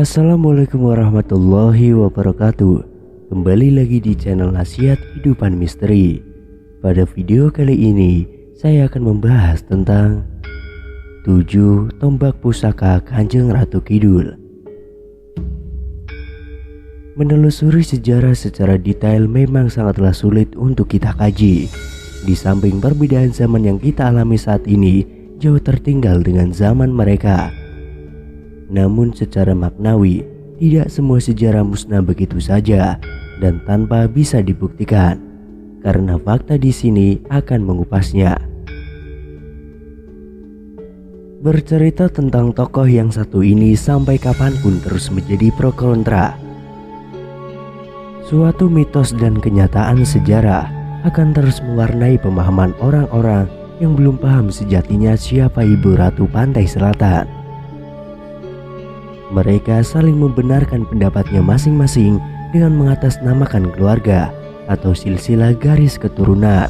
Assalamualaikum warahmatullahi wabarakatuh. Kembali lagi di channel Nasihat Kehidupan Misteri. Pada video kali ini saya akan membahas tentang 7 tombak pusaka Kanjeng Ratu Kidul. Menelusuri sejarah secara detail memang sangatlah sulit untuk kita kaji. Di samping perbedaan zaman yang kita alami saat ini jauh tertinggal dengan zaman mereka, namun secara maknawi tidak semua sejarah musnah begitu saja dan tanpa bisa dibuktikan, karena fakta di sini akan mengupasnya. Bercerita tentang tokoh yang satu ini sampai kapanpun terus menjadi pro kontra. Suatu mitos dan kenyataan sejarah akan terus mewarnai pemahaman orang-orang yang belum paham sejatinya siapa Ibu Ratu Pantai Selatan. Mereka saling membenarkan pendapatnya masing-masing dengan mengatasnamakan keluarga atau silsilah garis keturunan.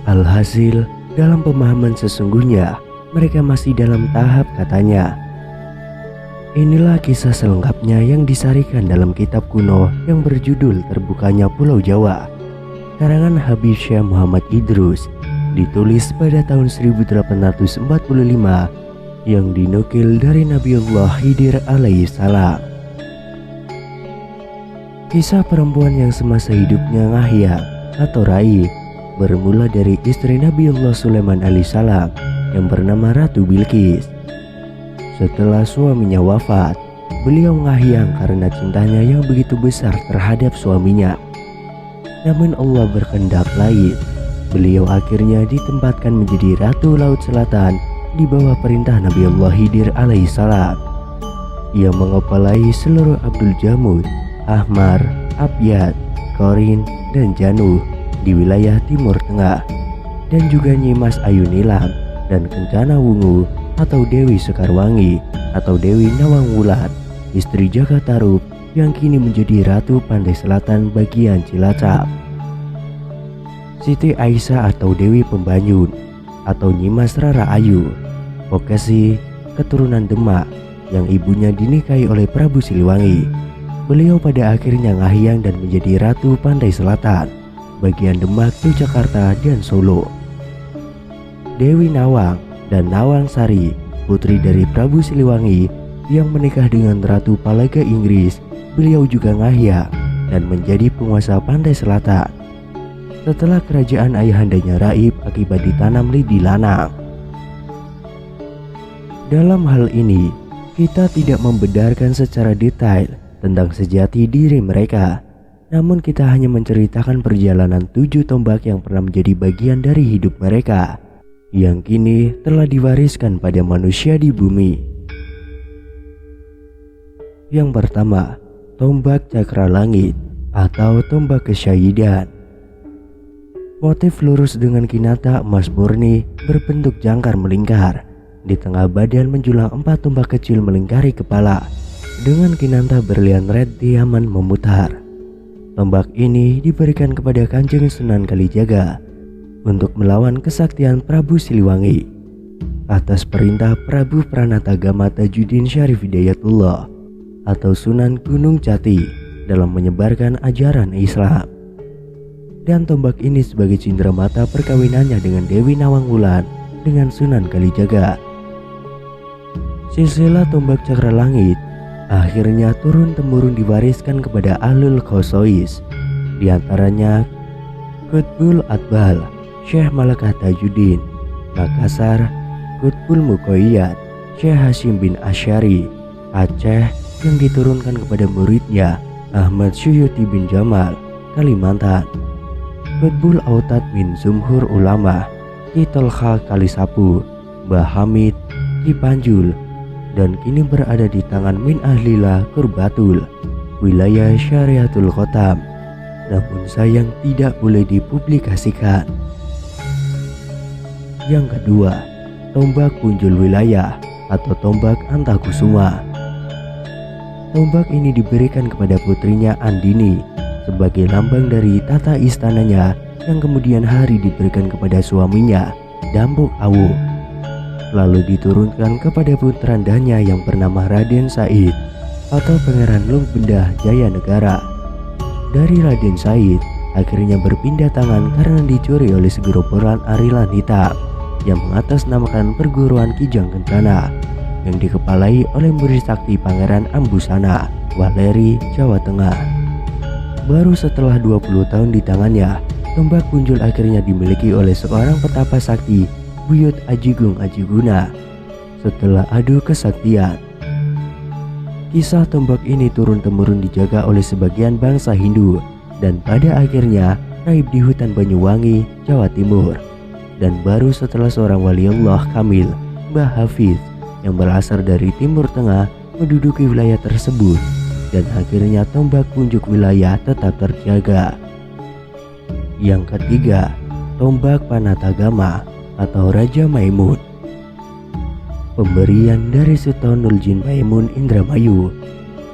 Alhasil, dalam pemahaman sesungguhnya, mereka masih dalam tahap katanya. Inilah kisah selengkapnya yang disarikan dalam kitab kuno yang berjudul Terbukanya Pulau Jawa, karangan Habib Syekh Muhammad Idrus, ditulis pada tahun 1845, yang dinukil dari Nabiullah Khidir alaihissalam. Kisah perempuan yang semasa hidupnya ngahyang atau rai bermula dari istri Nabiullah Sulaiman alaihissalam yang bernama Ratu Bilqis. Setelah suaminya wafat, beliau ngahyang karena cintanya yang begitu besar terhadap suaminya. Namun Allah berkehendak lain. Beliau akhirnya ditempatkan menjadi Ratu Laut Selatan di bawah perintah Nabiullah Khidir alaihissalam. Ia mengepalai seluruh Abdul Jamud, Ahmar, Abyad, Korin, dan Januh di wilayah Timur Tengah, dan juga Nyimas Ayu Nilam dan Kencana Wungu atau Dewi Sekarwangi atau Dewi Nawang Wulan, istri Jaka Tarub yang kini menjadi Ratu Pantai Selatan bagian Cilacap. Siti Aisyah atau Dewi Pembanyun atau Nyimas Rara Ayu, Pokesi, keturunan Demak yang ibunya dinikahi oleh Prabu Siliwangi. Beliau pada akhirnya ngahyang dan menjadi Ratu Pantai Selatan bagian Demak, Yogyakarta, dan Solo. Dewi Nawang dan Nawang Sari, putri dari Prabu Siliwangi yang menikah dengan Ratu Palaga Inggris, beliau juga ngahyang dan menjadi penguasa Pantai Selatan setelah kerajaan ayahandanya raib akibat ditanam lidi lanang. Dalam hal ini, kita tidak membedarkan secara detail tentang sejati diri mereka, namun kita hanya menceritakan perjalanan 7 tombak yang pernah menjadi bagian dari hidup mereka, yang kini telah diwariskan pada manusia di bumi. Yang pertama, tombak cakra langit atau tombak kesyahidan. Motif lurus dengan kinata emas murni berbentuk jangkar melingkar. Di tengah badan menjulang 4 tombak kecil melingkari kepala dengan kinanta berlian red diamond memutar. Tombak ini diberikan kepada Kanjeng Sunan Kalijaga untuk melawan kesaktian Prabu Siliwangi atas perintah Prabu Pranatagama Tajuddin Syarif Hidayatullah atau Sunan Gunung Jati dalam menyebarkan ajaran Islam. Dan tombak ini sebagai cindera mata perkawinannya dengan Dewi Nawang Wulan dengan Sunan Kalijaga. Silsilah tombak cakra langit akhirnya turun-temurun diwariskan kepada Ahlul Khosois, diantaranya Qutbul Atbal, Syekh Malakah Tajuddin, Makassar, Qutbul Muqayyad, Syekh Hashim bin Asy'ari, Aceh yang diturunkan kepada muridnya Ahmad Syuyuti bin Jamal, Kalimantan, Qutbul Autad bin Zumhur Ulama, Ki Tolha Kalisapu, Mbah Hamid, Ki Panjul, dan kini berada di tangan Min Ahlillah Kurbatul, wilayah Syariatul Khotam, namun sayang tidak boleh dipublikasikan. Yang kedua, tombak Punjul Wilayah atau tombak Antakusuma. Tombak ini diberikan kepada putrinya Andini sebagai lambang dari tata istananya yang kemudian hari diberikan kepada suaminya Dampuk Awu. lalu diturunkan kepada putrandanya yang bernama Raden Said atau Pangeran Lung Bendah Jaya Negara. Dari Raden Said akhirnya berpindah tangan karena dicuri oleh segerombolan arilan hitam yang mengatasnamakan perguruan Kijang Kencana yang dikepalai oleh murid sakti Pangeran Ambusana, Waleri, Jawa Tengah. Baru setelah 20 tahun di tangannya, tombak punjul akhirnya dimiliki oleh seorang petapa sakti, Buyut Ajigung Ajiguna. Setelah adu kesaktian, kisah tombak ini turun-temurun dijaga oleh sebagian bangsa Hindu dan pada akhirnya raib di hutan Banyuwangi, Jawa Timur. Dan baru setelah seorang waliullah kamil, Mbah Hafiz, yang berasal dari Timur Tengah menduduki wilayah tersebut dan akhirnya tombak punjuk wilayah tetap terjaga. Yang ketiga, tombak Panatagama atau Raja Maimun. Pemberian dari Sultanul Jin Maimun Indramayu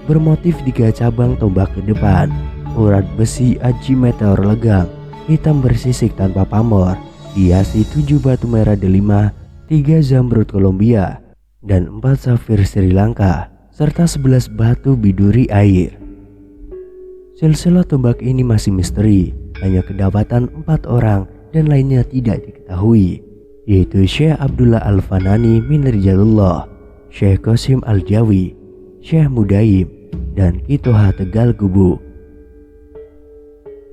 bermotif 3 cabang tombak ke depan, urat besi aji meteor legam, hitam bersisik tanpa pamor, dihiasi 7 batu merah delima, 3 zamrud Kolombia, dan 4 safir Sri Lanka, serta 11 batu biduri air. Silsilah tombak ini masih misteri, hanya kedapatan 4 orang dan lainnya tidak diketahui, yaitu Syekh Abdullah Al-Fanani min Rijalullah, Syekh Qasim Al-Jawi, Syekh Mudaim, dan Kitoha Tegal Gubuk.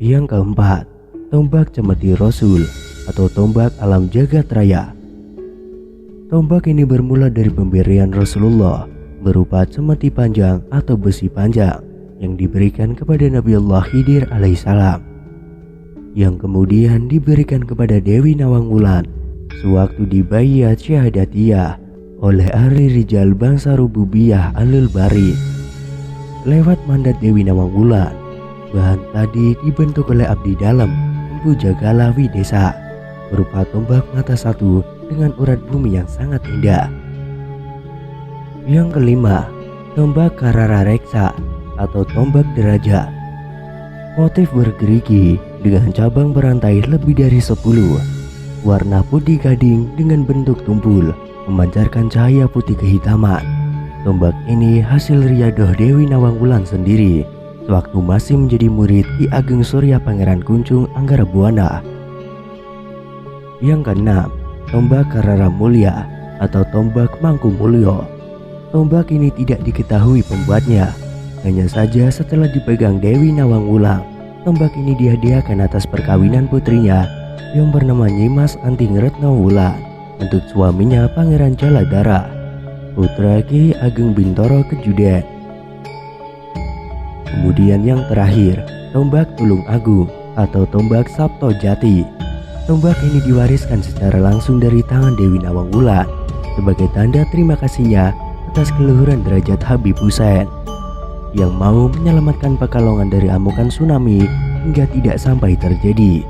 Yang keempat, tombak Cemeti Rasul atau tombak alam jagat raya. Tombak ini bermula dari pemberian Rasulullah berupa cemeti panjang atau besi panjang yang diberikan kepada Nabi Allah Khidir alaihissalam, yang kemudian diberikan kepada Dewi Nawang Wulan sewaktu dibayat syahadatiyah oleh ahli rijal bangsa Rububiyah Alul Bari. Lewat mandat Dewi Nawang Wulan, bahan tadi dibentuk oleh abdi dalam Empu Jagala Widesa berupa tombak mata satu dengan urat bumi yang sangat indah. Yang kelima, tombak Karara Reksa atau tombak derajat. Motif bergerigi dengan cabang berantai lebih dari 10, warna putih gading dengan bentuk tumpul, memancarkan cahaya putih kehitaman. Tombak ini hasil riadoh Dewi Nawang Wulan sendiri sewaktu masih menjadi murid Ki Ageng Surya Pangeran Kuncung Anggarabuana. Yang keenam, tombak Karara Mulya atau tombak Mangku Mulyo. Tombak ini tidak diketahui pembuatnya, hanya saja setelah dipegang Dewi Nawang Wulan, tombak ini dihadiahkan atas perkawinan putrinya yang bernama Nyimas Anting Retno Wulan untuk suaminya Pangeran Jaladara, putra Ki Ageng Bintoro Kejuden. Kemudian yang terakhir, tombak Tulung Agung atau tombak Sabto Jati. Tombak ini diwariskan secara langsung dari tangan Dewi Nawang Wulan sebagai tanda terima kasihnya atas keluhuran derajat Habib Hussein yang mau menyelamatkan Pekalongan dari amukan tsunami hingga tidak sampai terjadi.